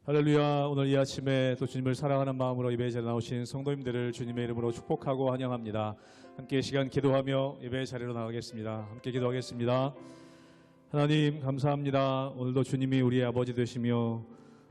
할렐루야. 오늘 이 아침에 또 주님을 사랑하는 마음으로 예배에 자리에 나오신 성도님들을 주님의 이름으로 축복하고 환영합니다. 함께 시간 기도하며 예배의 자리로 나가겠습니다. 함께 기도하겠습니다. 하나님 감사합니다. 오늘도 주님이 우리의 아버지 되시며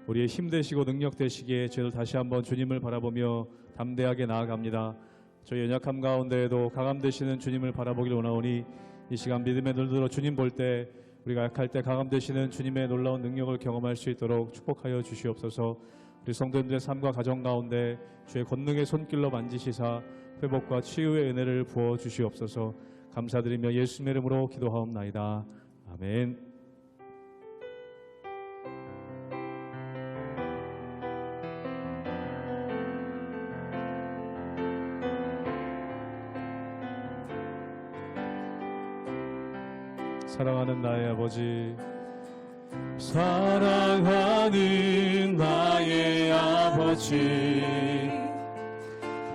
우리의 힘 되시고 능력 되시기에 저희들 다시 한번 주님을 바라보며 담대하게 나아갑니다. 저희 연약함 가운데에도 강함 되시는 주님을 바라보기를 원하오니 이 시간 믿음의 눈으로 주님 볼 때 우리가 약할 때 강함 되시는 주님의 놀라운 능력을 경험할 수 있도록 축복하여 주시옵소서. 우리 성도님들의 삶과 가정 가운데 주의 권능의 손길로 만지시사 회복과 치유의 은혜를 부어 주시옵소서. 감사드리며 예수님의 이름으로 기도하옵나이다. 아멘. 사랑하는 나의 아버지, 사랑하는 나의 아버지,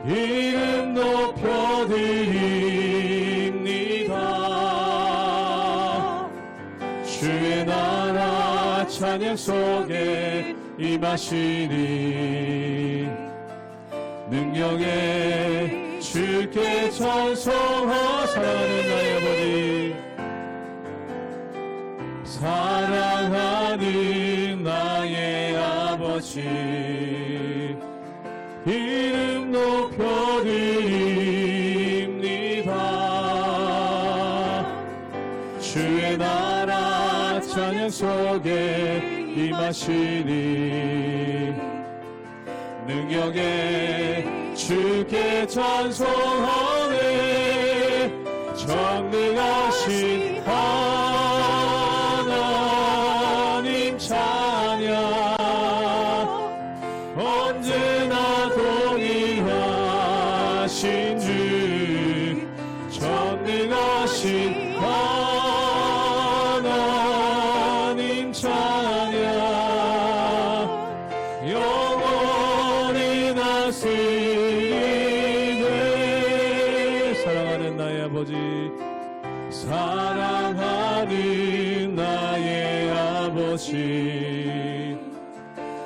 이름 높여드립니다. 주의 나라 찬양 속에 임하시니 능력에 주께 찬송하. 사랑하는 나의 아버지, 사랑하는 나의 아버지, 이름 높여드립니다. 주의 나라 찬양 속에 임하시니 능력에 주께 찬송하네. 전능하신 하나님 찬양, 언제나 동의하신 주, 전능하신 하나님 찬양, 영원히 다스리네. 사랑하는 나의 아버지, 사랑하는 나의 아버지,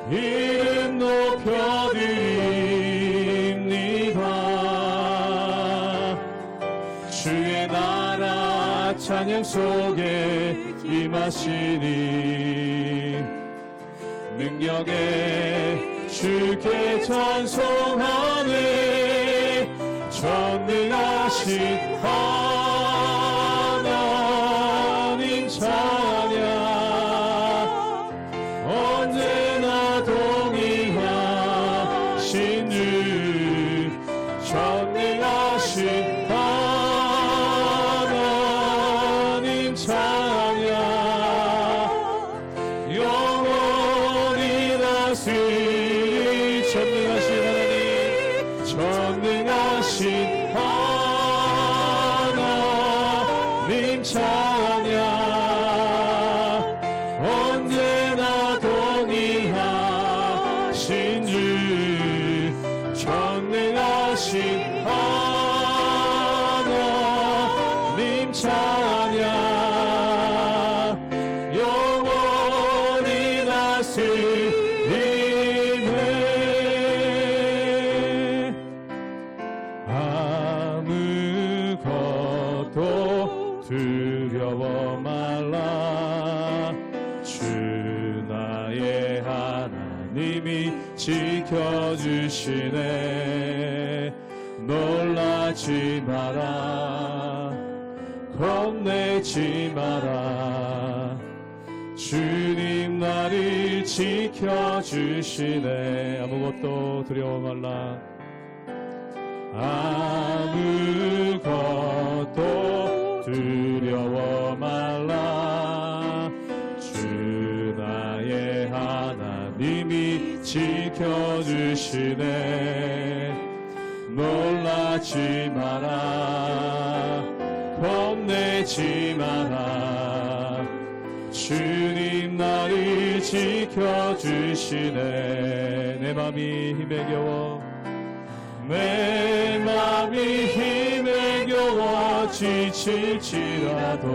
이름 높여드립니다. 주의 나라 찬양 속에 임하시니 능력에 주께 찬송하네. 전능하신 하나님 찬양, 언제나 동의하신 주, 전능하신 하나님 찬양, 영원히 다스리. 전능하신 하나님, 전능하신 하나님 찬양, 언제나 동의하신 주, 전능하신 하나님 찬양, 영원히 다스리네. 아무것도 두려워 말라. 주 나의 하나님이 지켜주시네. 놀라지 마라, 겁내지 마라. 주님 나를 지켜주시네. 아무것도 두려워 말라. 아무것도 두려워 말라. 주 나의 하나님이 지켜주시네. 놀라지 마라, 겁내지 마라. 주님 나를 지켜주시네. 내 맘이 힘에 겨워, 내 맘이 힘에 겨워 지칠지라도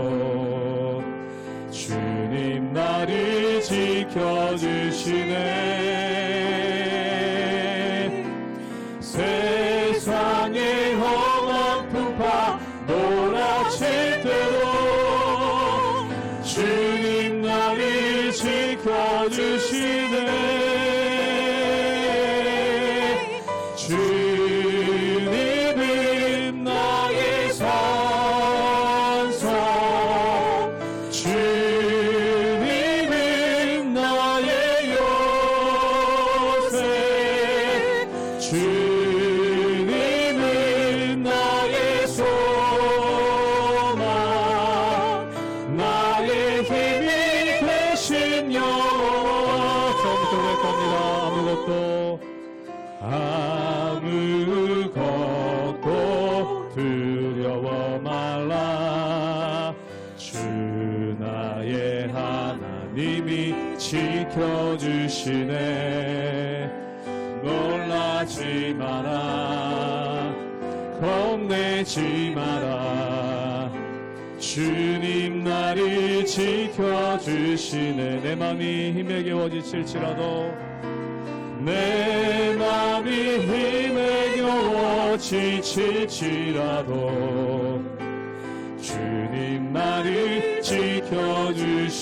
주님 나를 지켜주시네. 세상의 험한 풍파 몰아칠 때도 주님 나를 지켜주시네. 주님은 나의 산성, 주님은 나의 요새, 주님은 나의 소망, 나의 힘이 되신 여호와. 처음부터 고백합니다. 아무것도 두려워 말라. 주 나의 하나님이 지켜주시네. 놀라지 마라, 겁내지 마라. 주님 나를 지켜주시네. 내 맘이 힘에 겨워 지칠지라도, 내 맘이 힘에 겨워 지칠지라도 주님 나를 지켜주시네.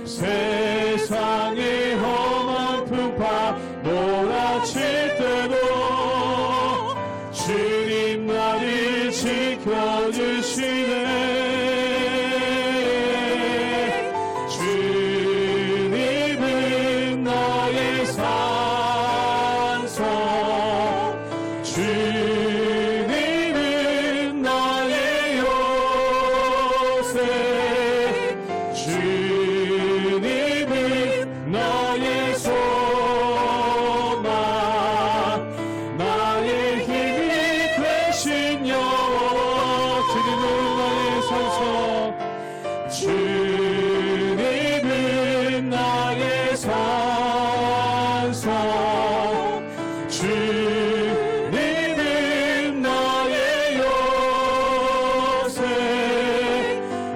세상의 험한 풍파 몰아칠 때도 주님 나를 지켜주시네. 주님은 나의 산성, 주님은 나의 요새, 주님은 나의 소망, 나의 힘이 되신 여호와. 주님은 나의 산성, 주님은 나의 산성, 주님은 나의 요새,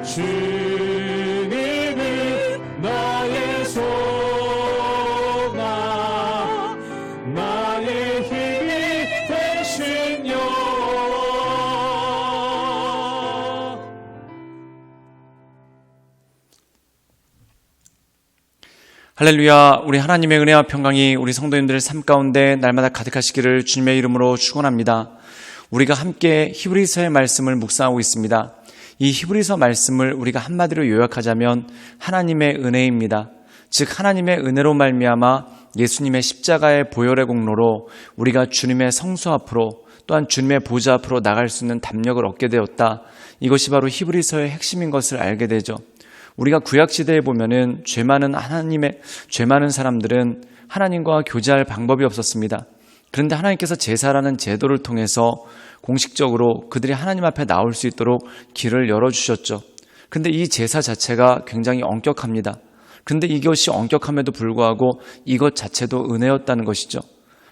주님은 나의 소망, 나의 힘이 되신 여호와. 할렐루야. 우리 하나님의 은혜와 평강이 우리 성도님들의 삶 가운데 날마다 가득하시기를 주님의 이름으로 축원합니다. 우리가 함께 히브리서의 말씀을 묵상하고 있습니다. 이 히브리서 말씀을 우리가 한마디로 요약하자면 하나님의 은혜입니다. 즉 하나님의 은혜로 말미암아 예수님의 십자가의 보혈의 공로로 우리가 주님의 성소 앞으로 또한 주님의 보좌 앞으로 나갈 수 있는 담력을 얻게 되었다. 이것이 바로 히브리서의 핵심인 것을 알게 되죠. 우리가 구약시대에 보면은 죄 많은 사람들은 하나님과 교제할 방법이 없었습니다. 그런데 하나님께서 제사라는 제도를 통해서 공식적으로 그들이 하나님 앞에 나올 수 있도록 길을 열어주셨죠. 그런데 이 제사 자체가 굉장히 엄격합니다. 그런데 이것이 엄격함에도 불구하고 이것 자체도 은혜였다는 것이죠.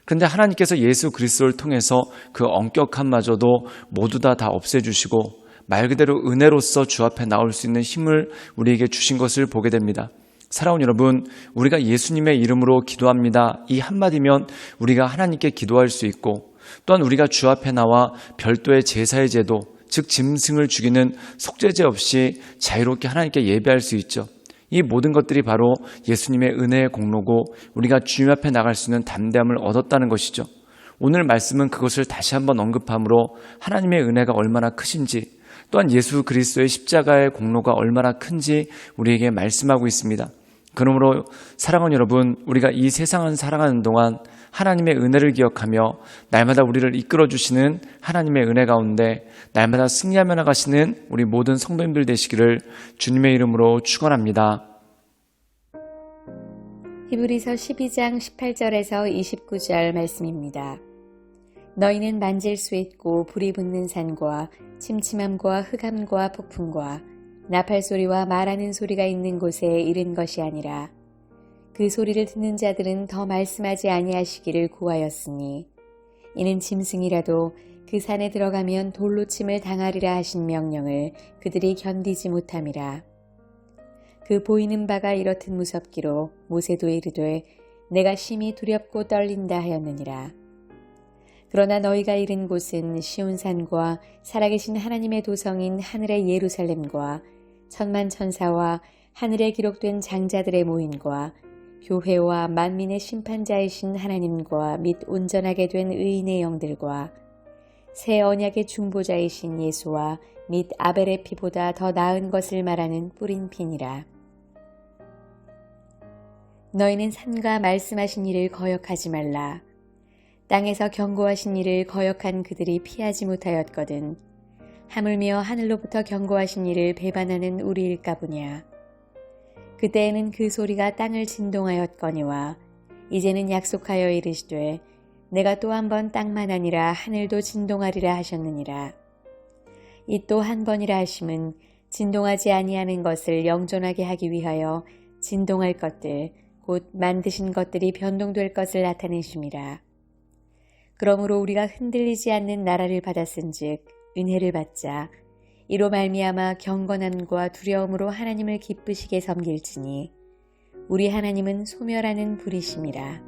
그런데 하나님께서 예수 그리스도를 통해서 그 엄격함마저도 모두 다 없애주시고 말 그대로 은혜로서 주 앞에 나올 수 있는 힘을 우리에게 주신 것을 보게 됩니다. 사랑하는 여러분, 우리가 예수님의 이름으로 기도합니다. 이 한마디면 우리가 하나님께 기도할 수 있고 또한 우리가 주 앞에 나와 별도의 제사의 제도, 즉 짐승을 죽이는 속죄제 없이 자유롭게 하나님께 예배할 수 있죠. 이 모든 것들이 바로 예수님의 은혜의 공로고 우리가 주님 앞에 나갈 수 있는 담대함을 얻었다는 것이죠. 오늘 말씀은 그것을 다시 한번 언급함으로 하나님의 은혜가 얼마나 크신지 또한 예수 그리스도의 십자가의 공로가 얼마나 큰지 우리에게 말씀하고 있습니다. 그러므로 사랑하는 여러분, 우리가 이 세상을 살아가는 동안 하나님의 은혜를 기억하며 날마다 우리를 이끌어주시는 하나님의 은혜 가운데 날마다 승리하며 나가시는 우리 모든 성도님들 되시기를 주님의 이름으로 축원합니다. 히브리서 12장 18절에서 29절 말씀입니다. 너희는 만질 수 있고 불이 붙는 산과 침침함과 흑암과 폭풍과 나팔 소리와 말하는 소리가 있는 곳에 이른 것이 아니라 그 소리를 듣는 자들은 더 말씀하지 아니하시기를 구하였으니 이는 짐승이라도 그 산에 들어가면 돌로 침을 당하리라 하신 명령을 그들이 견디지 못함이라. 그 보이는 바가 이렇듯 무섭기로 모세도 이르되 내가 심히 두렵고 떨린다 하였느니라. 그러나 너희가 이른 곳은 시온산과 살아계신 하나님의 도성인 하늘의 예루살렘과 천만 천사와 하늘에 기록된 장자들의 모임과 교회와 만민의 심판자이신 하나님과 및 온전하게 된 의인의 영들과 새 언약의 중보자이신 예수와 및 아벨의 피보다 더 나은 것을 말하는 뿌린 피니라. 너희는 산과 말씀하신 이를 거역하지 말라. 땅에서 경고하신 이를 거역한 그들이 피하지 못하였거든. 하물며 하늘로부터 경고하신 이를 배반하는 우리일까 보냐. 그때에는 그 소리가 땅을 진동하였거니와 이제는 약속하여 이르시되 내가 또 한 번 땅만 아니라 하늘도 진동하리라 하셨느니라. 이 또 한 번이라 하심은 진동하지 아니하는 것을 영존하게 하기 위하여 진동할 것들 곧 만드신 것들이 변동될 것을 나타내심이라. 그러므로 우리가 흔들리지 않는 나라를 받았은즉 은혜를 받자. 이로 말미암아 경건함과 두려움으로 하나님을 기쁘시게 섬길지니 우리 하나님은 소멸하는 불이심이라.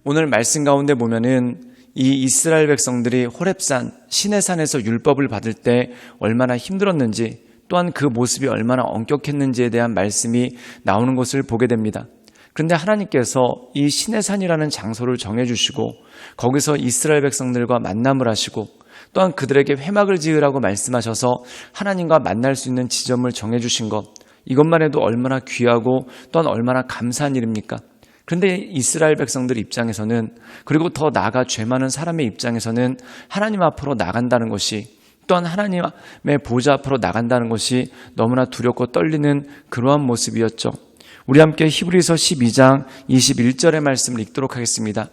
오늘 말씀 가운데 보면은 이 이스라엘 백성들이 호렙산 시내산에서 율법을 받을 때 얼마나 힘들었는지 또한 그 모습이 얼마나 엄격했는지에 대한 말씀이 나오는 것을 보게 됩니다. 그런데 하나님께서 이 시내산이라는 장소를 정해주시고 거기서 이스라엘 백성들과 만남을 하시고 또한 그들에게 회막을 지으라고 말씀하셔서 하나님과 만날 수 있는 지점을 정해주신 것, 이것만 해도 얼마나 귀하고 또한 얼마나 감사한 일입니까? 그런데 이스라엘 백성들 입장에서는, 그리고 더 나아가 죄 많은 사람의 입장에서는 하나님 앞으로 나간다는 것이, 또한 하나님의 보좌 앞으로 나간다는 것이 너무나 두렵고 떨리는 그러한 모습이었죠. 우리 함께 히브리서 12장 21절의 말씀을 읽도록 하겠습니다.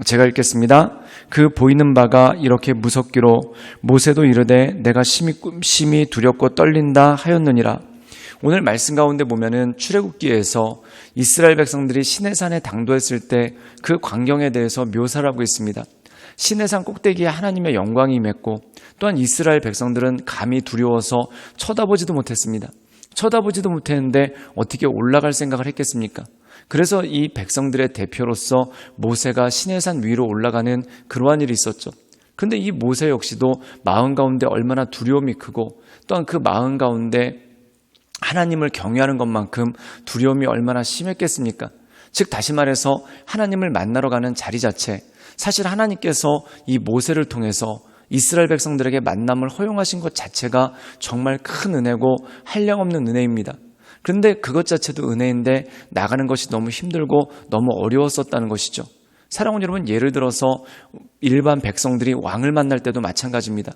제가 읽겠습니다. 그 보이는 바가 이렇게 무섭기로 모세도 이르되 내가 심히 두렵고 떨린다 하였느니라. 오늘 말씀 가운데 보면은 출애굽기에서 이스라엘 백성들이 시내산에 당도했을 때 그 광경에 대해서 묘사를 하고 있습니다. 시내산 꼭대기에 하나님의 영광이 임했고 또한 이스라엘 백성들은 감히 두려워서 쳐다보지도 못했습니다. 쳐다보지도 못했는데 어떻게 올라갈 생각을 했겠습니까? 그래서 이 백성들의 대표로서 모세가 시내산 위로 올라가는 그러한 일이 있었죠. 그런데 이 모세 역시도 마음 가운데 얼마나 두려움이 크고 또한 그 마음 가운데 하나님을 경외하는 것만큼 두려움이 얼마나 심했겠습니까? 즉 다시 말해서 하나님을 만나러 가는 자리 자체, 사실 하나님께서 이 모세를 통해서 이스라엘 백성들에게 만남을 허용하신 것 자체가 정말 큰 은혜고 한량없는 은혜입니다. 그런데 그것 자체도 은혜인데 나가는 것이 너무 힘들고 너무 어려웠었다는 것이죠. 사랑하는 여러분, 예를 들어서 일반 백성들이 왕을 만날 때도 마찬가지입니다.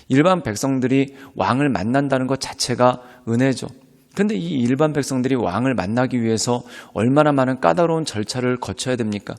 일반 백성들이 왕을 만난다는 것 자체가 은혜죠. 그런데 이 일반 백성들이 왕을 만나기 위해서 얼마나 많은 까다로운 절차를 거쳐야 됩니까?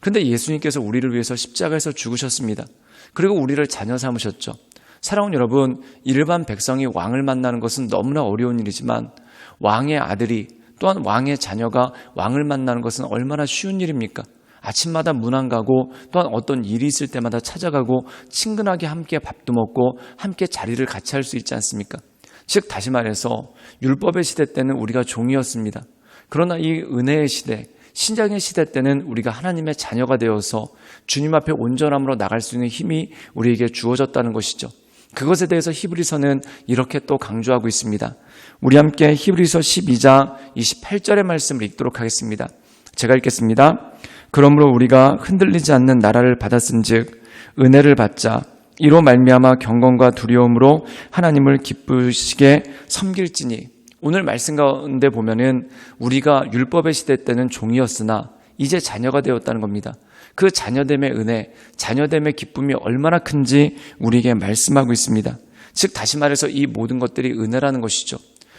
그런데 예수님께서 우리를 위해서 십자가에서 죽으셨습니다. 그리고 우리를 자녀 삼으셨죠. 사랑하는 여러분, 일반 백성이 왕을 만나는 것은 너무나 어려운 일이지만 왕의 아들이 또한 왕의 자녀가 왕을 만나는 것은 얼마나 쉬운 일입니까? 아침마다 문안 가고 또한 어떤 일이 있을 때마다 찾아가고 친근하게 함께 밥도 먹고 함께 자리를 같이 할 수 있지 않습니까? 즉 다시 말해서 율법의 시대 때는 우리가 종이었습니다. 그러나 이 은혜의 시대, 신약의 시대 때는 우리가 하나님의 자녀가 되어서 주님 앞에 온전함으로 나갈 수 있는 힘이 우리에게 주어졌다는 것이죠. 그것에 대해서 히브리서는 이렇게 또 강조하고 있습니다. 우리 함께 히브리서 12장 28절의 말씀을 읽도록 하겠습니다. 제가 읽겠습니다. 그러므로 우리가 흔들리지 않는 나라를 받았은즉 은혜를 받자. 이로 말미암아 경건과 두려움으로 하나님을 기쁘시게 섬길지니. 오늘 말씀 가운데 보면은 우리가 율법의 시대 때는 종이었으나 이제 자녀가 되었다는 겁니다. 그 자녀됨의 은혜, 자녀됨의 기쁨이 얼마나 큰지 우리에게 말씀하고 있습니다. 즉 다시 말해서 이 모든 것들이 은혜라는 것이죠.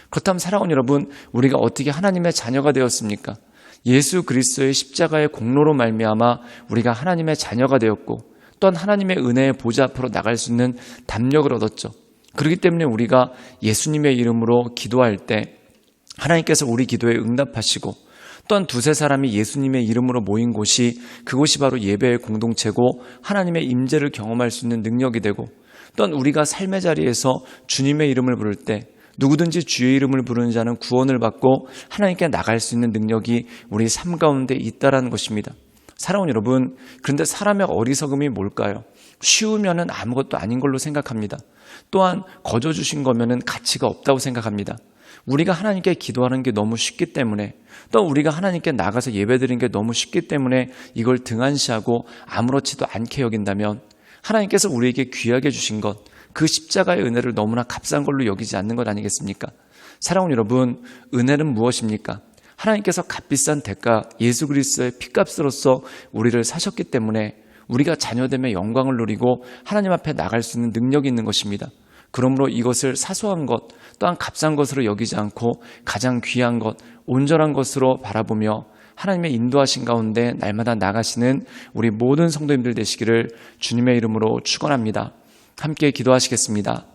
그렇다면 사랑하는 여러분, 우리가 어떻게 하나님의 자녀가 되었습니까? 예수 그리스도의 십자가의 공로로 말미암아 우리가 하나님의 자녀가 되었고 또한 하나님의 은혜의 보좌 앞으로 나갈 수 있는 담력을 얻었죠. 그렇기 때문에 우리가 예수님의 이름으로 기도할 때 하나님께서 우리 기도에 응답하시고 또한 두세 사람이 예수님의 이름으로 모인 곳이 그곳이 바로 예배의 공동체고 하나님의 임재를 경험할 수 있는 능력이 되고 또한 우리가 삶의 자리에서 주님의 이름을 부를 때 누구든지 주의 이름을 부르는 자는 구원을 받고 하나님께 나갈 수 있는 능력이 우리 삶 가운데 있다라는 것입니다. 사랑하는 여러분, 그런데 사람의 어리석음이 뭘까요? 쉬우면은 아무것도 아닌 걸로 생각합니다. 또한 거저 주신 거면은 가치가 없다고 생각합니다. 우리가 하나님께 기도하는 게 너무 쉽기 때문에, 또 우리가 하나님께 나가서 예배드리는 게 너무 쉽기 때문에 이걸 등한시하고 아무렇지도 않게 여긴다면 하나님께서 우리에게 귀하게 주신 것, 그 십자가의 은혜를 너무나 값싼 걸로 여기지 않는 것 아니겠습니까? 사랑하는 여러분, 은혜는 무엇입니까? 하나님께서 값비싼 대가 예수 그리스도의 피값으로서 우리를 사셨기 때문에 우리가 자녀됨의 영광을 누리고 하나님 앞에 나갈 수 있는 능력이 있는 것입니다. 그러므로 이것을 사소한 것 또한 값싼 것으로 여기지 않고 가장 귀한 것, 온전한 것으로 바라보며 하나님의 인도하신 가운데 날마다 나가시는 우리 모든 성도님들 되시기를 주님의 이름으로 축원합니다. 함께 기도하시겠습니다.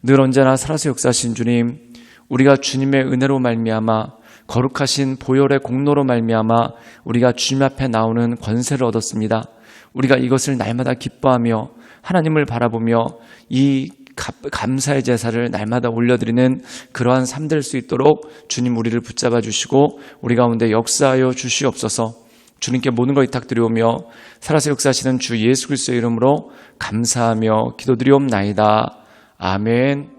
늘 언제나 살아서 역사하신 주님, 우리가 주님의 은혜로 말미암아 거룩하신 보혈의 공로로 말미암아 우리가 주님 앞에 나오는 권세를 얻었습니다. 우리가 이것을 날마다 기뻐하며 하나님을 바라보며 이 감사의 제사를 날마다 올려드리는 그러한 삶 될 수 있도록 주님 우리를 붙잡아 주시고 우리 가운데 역사하여 주시옵소서. 주님께 모든 걸 위탁드리오며 살아서 역사하시는 주 예수 그리스도의 이름으로 감사하며 기도드리옵나이다. 아멘.